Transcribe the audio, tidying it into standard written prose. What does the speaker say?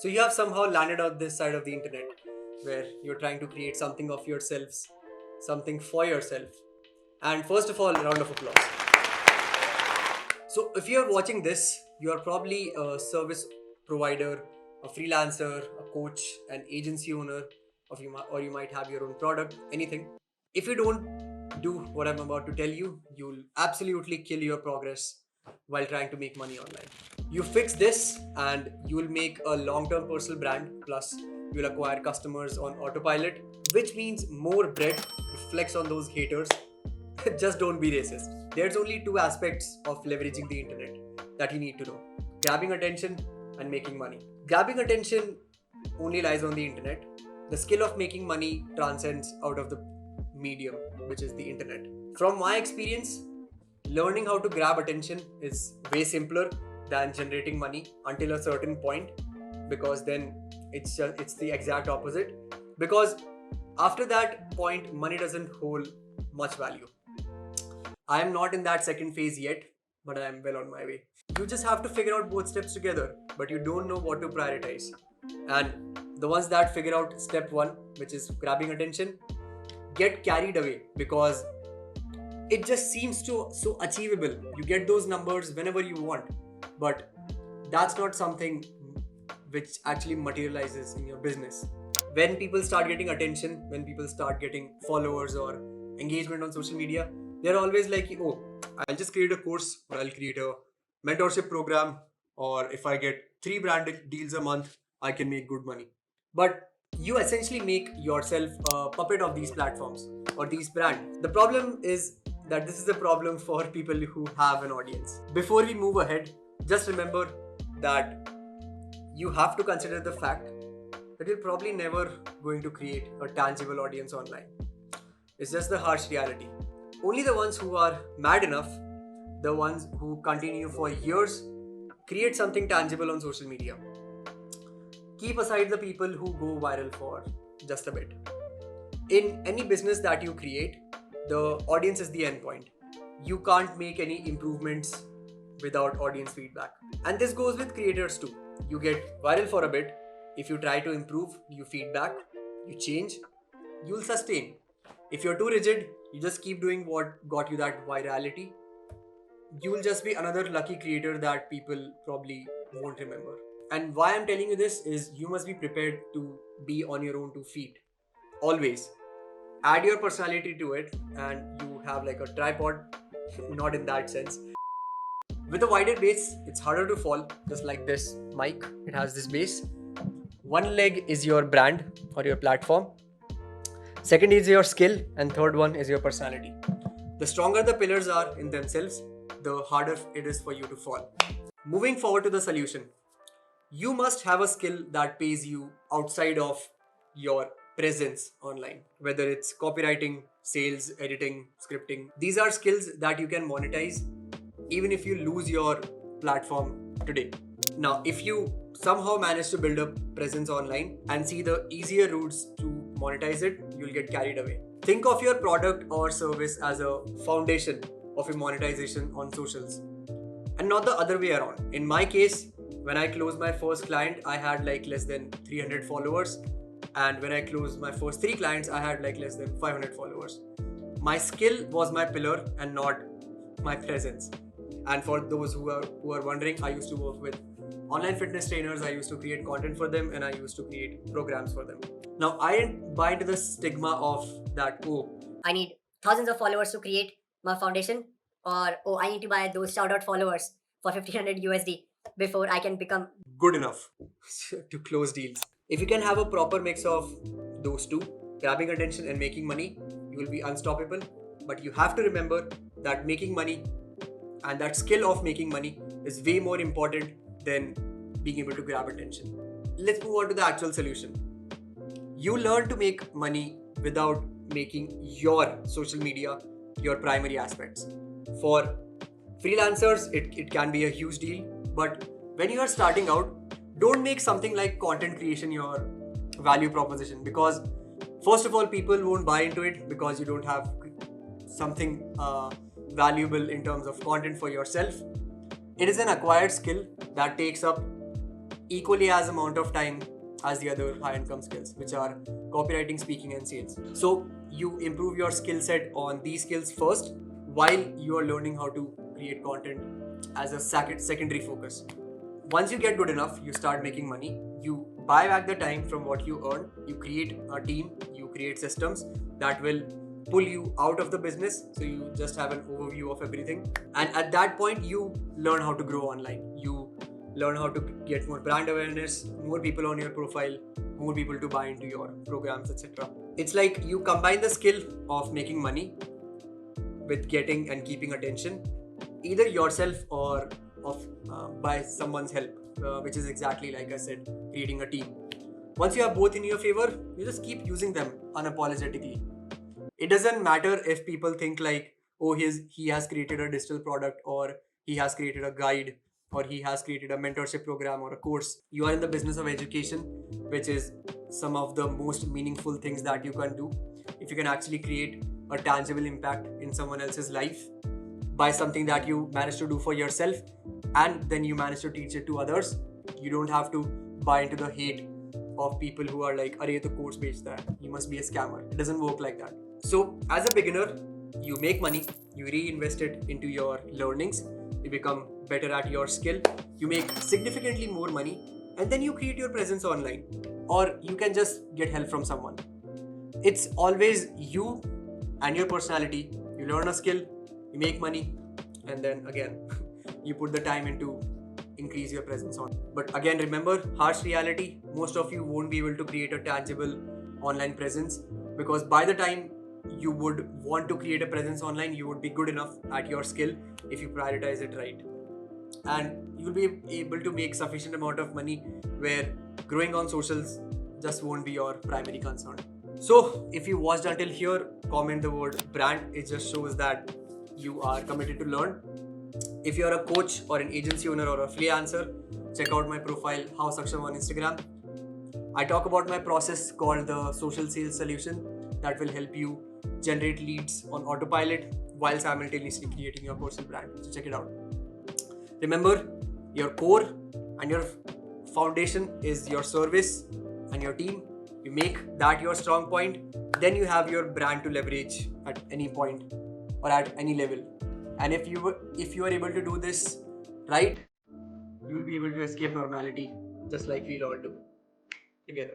So you have somehow landed on this side of the internet where you're trying to create something of yourselves, something for yourself. And first of all, a round of applause. So if you're watching this, you're probably a service provider, a freelancer, a coach, an agency owner, or you might have your own product, anything. If you don't do what I'm about to tell you, you'll absolutely kill your progress while trying to make money online. You fix this and you will make a long-term personal brand, plus you'll acquire customers on autopilot, which means more bread to flex on those haters. Just don't be racist. There's only two aspects of leveraging the internet that you need to know: grabbing attention and making money. Grabbing attention only lies on the internet. The skill of making money transcends out of the medium, which is the internet. From my experience, learning how to grab attention is way simpler than generating money until a certain point, because then it's the exact opposite. Because after that point, money doesn't hold much value. I am not in that second phase yet, but I am well on my way. You just have to figure out both steps together, but you don't know what to prioritize. And the ones that figure out step one, which is grabbing attention, get carried away because it just seems so achievable. You get those numbers whenever you want, but that's not something which actually materializes in your business. When people start getting attention, when people start getting followers or engagement on social media, they're always like, oh, I'll just create a course, or I'll create a mentorship program, or if I get 3 brand deals a month, I can make good money. But you essentially make yourself a puppet of these platforms or these brands. The problem is that this is a problem for people who have an audience. Before we move ahead, just remember that you have to consider the fact that you're probably never going to create a tangible audience online. It's just the harsh reality. Only the ones who are mad enough, the ones who continue for years, create something tangible on social media. Keep aside the people who go viral for just a bit. In any business that you create, the audience is the endpoint. You can't make any improvements without audience feedback. And this goes with creators too. You get viral for a bit. If you try to improve, you feedback, you change, you'll sustain. If you're too rigid, you just keep doing what got you that virality, you will just be another lucky creator that people probably won't remember. And why I'm telling you this is you must be prepared to be on your own 2 feet. Always. Add your personality to it and you have like a tripod, not in that sense. With a wider base, it's harder to fall, just like this mic. It has this base. One leg is your brand or your platform. Second is your skill, and third one is your personality. The stronger the pillars are in themselves, the harder it is for you to fall. Moving forward to the solution. You must have a skill that pays you outside of your presence online, whether it's copywriting, sales, editing, scripting. These are skills that you can monetize even if you lose your platform today. Now, if you somehow manage to build a presence online and see the easier routes to monetize it, you'll get carried away. Think of your product or service as a foundation of your monetization on socials and not the other way around. In my case, when I closed my first client, I had like less than 300 followers. And when I closed my first 3 clients, I had like less than 500 followers. My skill was my pillar and not my presence. And for those who are wondering, I used to work with online fitness trainers. I used to create content for them and I used to create programs for them. Now, I didn't buy into the stigma of that, oh, I need thousands of followers to create my foundation, or oh, I need to buy those shout out followers for 1500 USD before I can become good enough to close deals. If you can have a proper mix of those two, grabbing attention and making money, you will be unstoppable. But you have to remember that making money and that skill of making money is way more important than being able to grab attention. Let's move on to the actual solution. You learn to make money without making your social media your primary aspects. For freelancers, it can be a huge deal, but when you are starting out, don't make something like content creation your value proposition, because first of all, people won't buy into it because you don't have something valuable in terms of content for yourself. It is an acquired skill that takes up equally as amount of time as the other high income skills, which are copywriting, speaking, and sales. So you improve your skill set on these skills first while you are learning how to create content as a secondary focus. Once you get good enough, you start making money, you buy back the time from what you earn, you create a team, you create systems that will pull you out of the business, so you just have an overview of everything. And at that point, you learn how to grow online. You learn how to get more brand awareness, more people on your profile, more people to buy into your programs, etc. It's like you combine the skill of making money with getting and keeping attention, either yourself or of by someone's help, which is exactly like I said, creating a team. Once you have both in your favor, you just keep using them unapologetically. It doesn't matter if people think like, oh, he has created a digital product, or he has created a guide, or he has created a mentorship program or a course. You are in the business of education, which is some of the most meaningful things that you can do. If you can actually create a tangible impact in someone else's life by something that you manage to do for yourself, and then you manage to teach it to others, you don't have to buy into the hate of people who are like, "Arey, to course bechta hai, you must be a scammer." It doesn't work like that. So as a beginner, you make money, you reinvest it into your learnings, you become better at your skill, you make significantly more money, and then you create your presence online, or you can just get help from someone. It's always you and your personality. You learn a skill, you make money, and then again you put the time into increase your presence on. But again, remember, harsh reality, most of you won't be able to create a tangible online presence, because by the time you would want to create a presence online, you would be good enough at your skill if you prioritize it right, and you'll be able to make sufficient amount of money where growing on socials just won't be your primary concern. So if you watched until here, comment the word brand. It just shows that you are committed to learn. If you're a coach or an agency owner or a freelancer, check out my profile How Saksham on Instagram. I talk about my process called the social sales solution that will help you generate leads on autopilot while simultaneously creating your personal brand. So check it out. Remember, your core and your foundation is your service and your team. You make that your strong point, then you have your brand to leverage at any point or at any level. And if you are able to do this right, you will be able to escape normality just like we all do together.